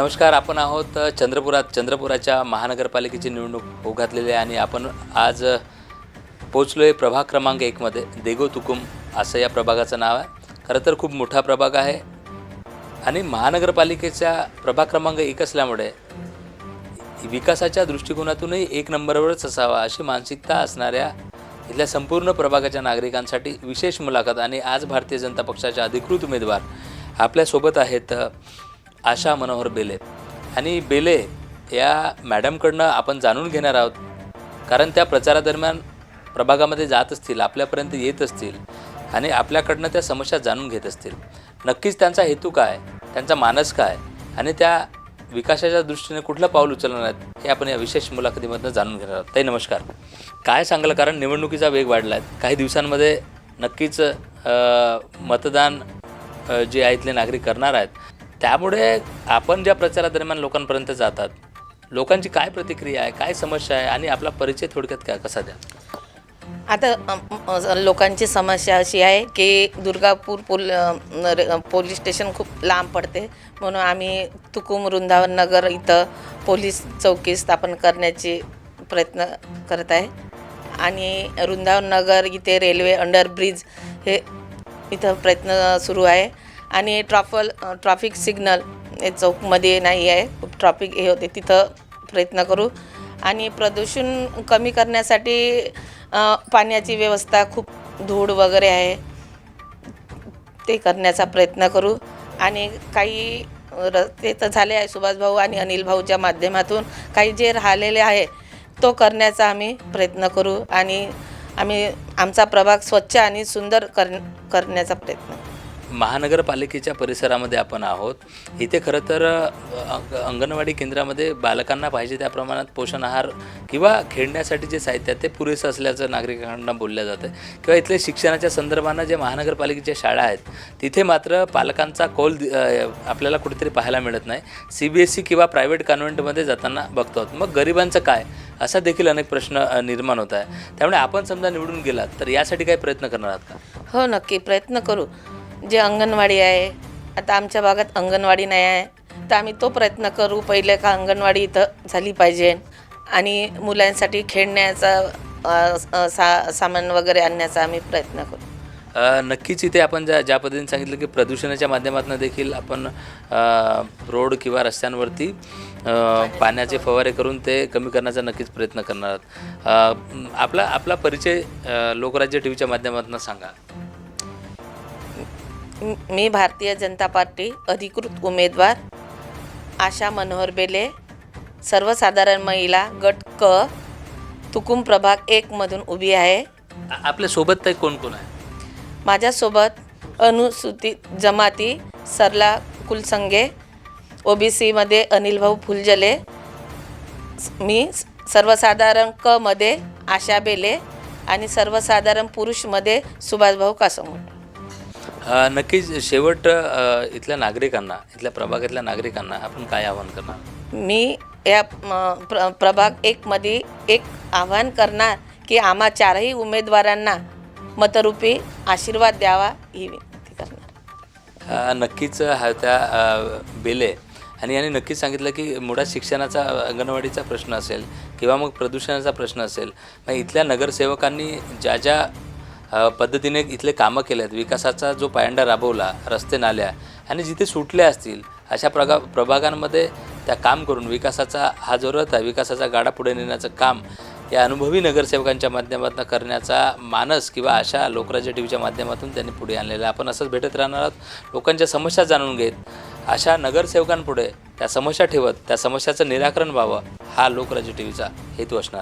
नमस्कार. आपण आहोत चंद्रपुराच्या महानगरपालिकेची निवडणूक होऊ घातलेली आहे आणि आपण आज पोचलो आहे प्रभाग क्रमांक 1 मध्ये. देगो तुकुम असं या प्रभागाचं नाव आहे. खरं तर खूप मोठा प्रभाग आहे आणि महानगरपालिकेचा प्रभाग क्रमांक 1 असल्यामुळे विकासाच्या दृष्टिकोनातूनही 1 नंबरवरच असावा अशी मानसिकता असणाऱ्या इथल्या संपूर्ण प्रभागाच्या नागरिकांसाठी विशेष मुलाखत. आणि आज भारतीय जनता पक्षाच्या अधिकृत उमेदवार आपल्यासोबत आहेत आशा मनोहर बेले. आणि बेले या मॅडमकडनं आपण जाणून घेणार आहोत, कारण त्या प्रचारादरम्यान प्रभागामध्ये जात असतील, आपल्यापर्यंत येत असतील आणि आपल्याकडनं त्या समस्या जाणून घेत असतील. नक्कीच त्यांचा हेतू काय, त्यांचा मानस काय आणि त्या विकासाच्या दृष्टीने कुठलं पाऊल उचलणार आहेत हे आपण या विशेष मुलाखतीमधून जाणून घेणार आहोत. ताई नमस्कार. काय सांगाल, कारण निवडणुकीचा वेग वाढला आहे. काही दिवसांमध्ये नक्कीच मतदान जे आहे इथले नागरिक करणार आहेत, त्यामुळे आपण ज्या प्रचारादरम्यान लोकांपर्यंत जातात, लोकांची काय प्रतिक्रिया आहे, काय समस्या आहे आणि आपला परिचय थोडक्यात काय कसा द्या. आता लोकांची समस्या अशी आहे की दुर्गापूर पोलीस स्टेशन खूप लांब पडते, म्हणून आम्ही तुकुम वृंदावन नगर इथं पोलीस चौकी स्थापन करण्याचे प्रयत्न करत आहे. आणि वृंदावन नगर इथे रेल्वे अंडरब्रिज हे इथं प्रयत्न सुरू आहे. आणि ट्रॅफिक सिग्नल हे चौकमध्ये नाही आहे, खूप ट्रॅफिक हे होते, तिथं प्रयत्न करू. आणि प्रदूषण कमी करण्यासाठी पाण्याची व्यवस्था, खूप धूळ वगैरे आहे, ते करण्याचा प्रयत्न करू. आणि काही रस्ते तर झाले आहे सुभाषभाऊ आणि अनिल भाऊच्या माध्यमातून, काही जे राहिलेले आहे तो करण्याचा आम्ही प्रयत्न करू. आणि आम्ही आमचा प्रभाग स्वच्छ आणि सुंदर करण्याचा प्रयत्न. महानगरपालिकेच्या परिसरामध्ये आपण आहोत. इथे खरं तर अंगणवाडी केंद्रामध्ये बालकांना पाहिजे त्या प्रमाणात पोषण आहार किंवा खेळण्यासाठी जे साहित्य आहे ते पुरेसं असल्याचं नागरिकांना बोललं जातं. किंवा इथले शिक्षणाच्या संदर्भानं जे महानगरपालिकेच्या शाळा आहेत तिथे मात्र पालकांचा कौल आपल्याला कुठेतरी पाहायला मिळत नाही. CBSE किंवा प्रायव्हेट कॉन्व्हेंटमध्ये जाताना बघतो. मग गरिबांचं काय, असा देखील अनेक प्रश्न निर्माण होत आहे. त्यामुळे आपण समजा निवडून गेलात तर यासाठी काही प्रयत्न करणार आहात का? हो, नक्की प्रयत्न करू. जे अंगणवाडी आहे, आता आमच्या भागात अंगणवाडी नाही आहे, तर आम्ही तो प्रयत्न करू पहिले का अंगणवाडी इथं झाली पाहिजे. आणि मुलांसाठी खेळण्याचा सामान वगैरे आणण्याचा आम्ही प्रयत्न करू. नक्कीच इथे आपण ज्या पद्धतीने सांगितलं की प्रदूषणाच्या माध्यमातून देखील आपण रोड किंवा रस्त्यांवरती पाण्याचे फवारे करून ते कमी करण्याचा नक्कीच प्रयत्न करणार आहात. आपला परिचय लोकराज्य TVच्या माध्यमातून सांगा. मी भारतीय जनता पार्टी अधिकृत उमेदवार आशा मनोहर बेले, सर्वसाधारण महिला गट क, तुकुम प्रभाग 1 मधून उभी आहे. आपल्यासोबत ते कोण कोण आहे? माझ्यासोबत अनुसूचित जमाती सरला कुलसंगे, OBC मध्ये अनिल भाऊ फुलजले, मी सर्वसाधारण क मध्ये आशा बेले आणि सर्वसाधारण पुरुषमध्ये सुभाषभाऊ कासंगोट. नक्कीच शेवट इथल्या नागरिकांना, इथल्या प्रभागातल्या नागरिकांना आपण काय आवाहन करणार? मी या प्रभाग 1 मध्ये एक आवाहन करणार की आम्हा 4ही उमेदवारांना मतरूपी आशीर्वाद द्यावा ही विनंती करणार. नक्कीच त्या बेले आणि यांनी नक्कीच सांगितलं की मुळात शिक्षणाचा, अंगणवाडीचा प्रश्न असेल किंवा मग प्रदूषणाचा प्रश्न असेल, मग इथल्या नगरसेवकांनी ज्या पद्धतीने इथले कामं केले आहेत, विकासाचा जो पायंडा राबवला, रस्ते नाल्या आणि जिथे सुटले असतील अशा प्रभागांमध्ये त्या काम करून विकासाचा हा जो रथ आहे, विकासाचा गाडा पुढे नेण्याचं काम या अनुभवी नगरसेवकांच्या माध्यमातून करण्याचा मानस किंवा अशा लोकराज्य TVच्या माध्यमातून त्यांनी पुढे आणलेला. आपण असंच भेटत राहणार आहोत, लोकांच्या समस्या जाणून घेत अशा नगरसेवकांपुढे त्या समस्या ठेवत त्या समस्याचं निराकरण व्हावं, हा लोकराज्य TVचा हेतू असणार आहे.